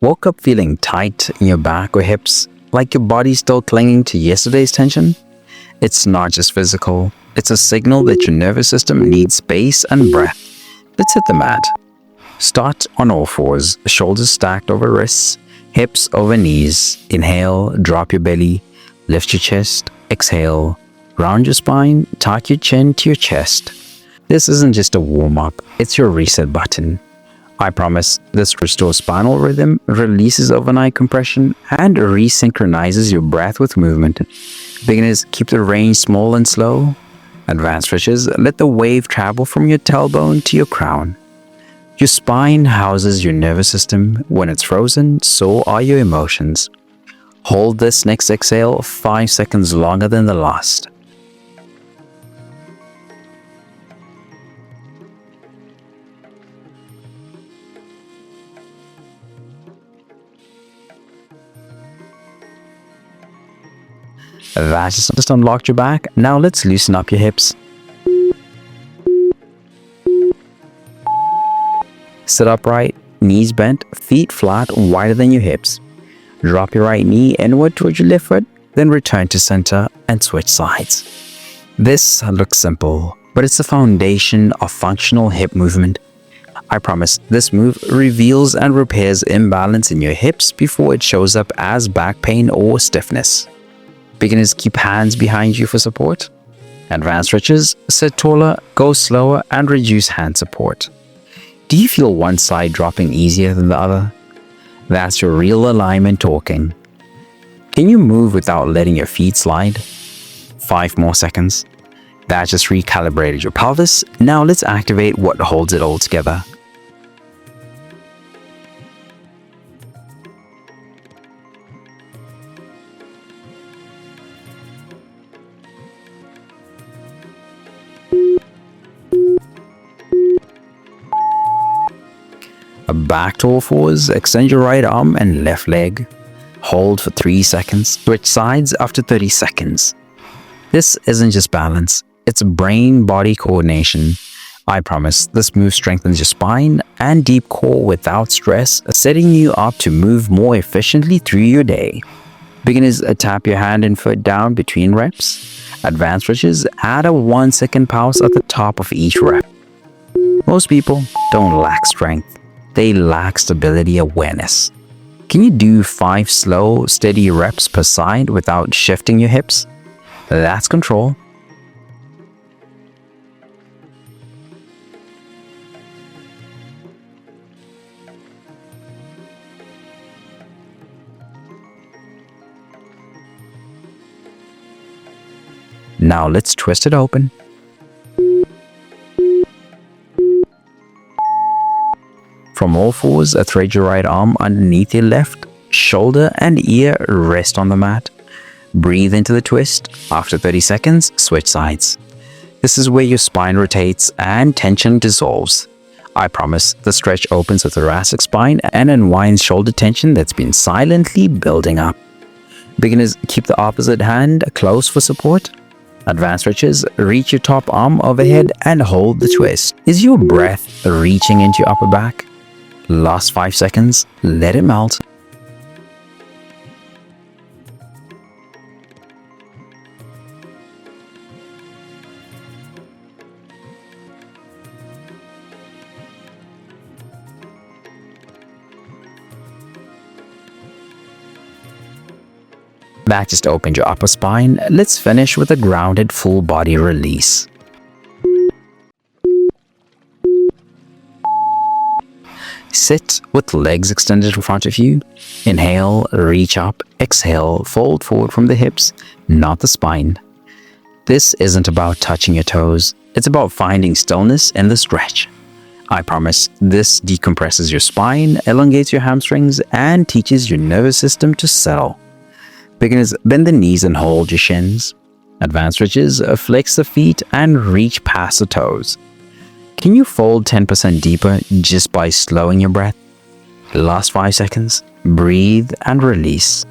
Woke up feeling tight in your back or hips, like your body's still clinging to yesterday's tension? It's not just physical, it's a signal that your nervous system needs space and breath. Let's hit the mat. Start on all fours, shoulders stacked over wrists, hips over knees. Inhale, drop your belly, lift your chest. Exhale, round your spine, tuck your chin to your chest. This isn't just a warm-up, it's your reset button. I promise this restores spinal rhythm, releases overnight compression, and resynchronizes your breath with movement. Beginners, keep the range small and slow. Advanced stretches, let the wave travel from your tailbone to your crown. Your spine houses your nervous system. When it's frozen, so are your emotions. Hold this next exhale 5 seconds longer than the last. That just unlocked your back. Now let's loosen up your hips. Sit upright, knees bent, feet flat, wider than your hips. Drop your right knee inward towards your left foot, then return to center and switch sides. This looks simple, but it's the foundation of functional hip movement. I promise this move reveals and repairs imbalance in your hips before it shows up as back pain or stiffness. Beginners, keep hands behind you for support. Advanced stretches, sit taller, go slower, and reduce hand support. Do you feel one side dropping easier than the other? That's your real alignment talking. Can you move without letting your feet slide? 5 more seconds. That just recalibrated your pelvis. Now let's activate what holds it all together. Back to all fours, extend your right arm and left leg. Hold for 3 seconds, switch sides after 30 seconds. This isn't just balance, it's brain-body coordination. I promise this move strengthens your spine and deep core without stress, setting you up to move more efficiently through your day. Beginners, tap your hand and foot down between reps. Advanced stretches, add a 1-second pause at the top of each rep. Most people don't lack strength. They lack stability awareness. Can you do 5 slow, steady reps per side without shifting your hips? That's control. Now let's twist it open. From all fours, thread your right arm underneath your left. Shoulder and ear rest on the mat. Breathe into the twist. After 30 seconds, switch sides. This is where your spine rotates and tension dissolves. I promise the stretch opens the thoracic spine and unwinds shoulder tension that's been silently building up. Beginners, keep the opposite hand close for support. Advanced stretches, reach your top arm overhead and hold the twist. Is your breath reaching into your upper back? Last 5 seconds, let it melt. That just opened your upper spine. Let's finish with a grounded full body release. Sit with legs extended in front of you. Inhale, reach up. Exhale, fold forward from the hips, not the spine. This isn't about touching your toes. It's about finding stillness in the stretch. I promise this decompresses your spine, elongates your hamstrings, and teaches your nervous system to settle. Beginners, bend the knees and hold your shins. Advanced stretches, flex the feet and reach past the toes. Can you fold 10% deeper just by slowing your breath? Last 5 seconds, breathe and release.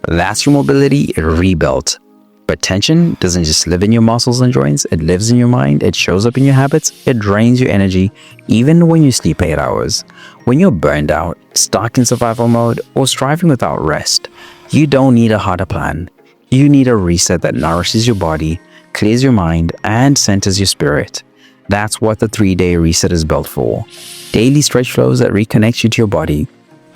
That's your mobility rebuilt. But tension doesn't just live in your muscles and joints, it lives in your mind, it shows up in your habits, it drains your energy even when you sleep 8 hours. When you're burned out, stuck in survival mode, or striving without rest, you don't need a harder plan. You need a reset that nourishes your body, clears your mind, and centers your spirit. That's what the 3-day reset is built for. Daily stretch flows that reconnect you to your body.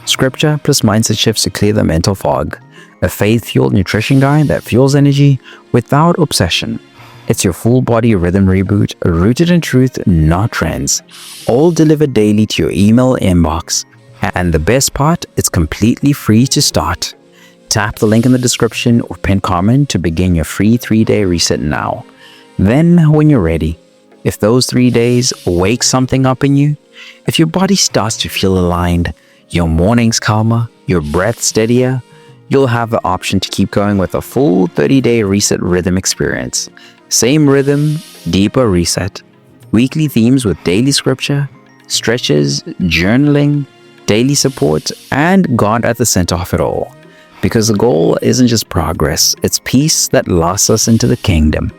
Scripture plus mindset shifts to clear the mental fog. A faith-fueled nutrition guide that fuels energy without obsession. It's your full body rhythm reboot, rooted in truth, not trends. All delivered daily to your email inbox. And the best part, it's completely free to start. Tap the link in the description or pinned comment to begin your free 3-day reset now. Then, when you're ready, if those 3 days wake something up in you, if your body starts to feel aligned, your mornings calmer, your breath steadier, you'll have the option to keep going with a full 30-day reset rhythm experience. Same rhythm, deeper reset. Weekly themes with daily scripture, stretches, journaling, daily support, and God at the center of it all. Because the goal isn't just progress, it's peace that lasts us into the kingdom.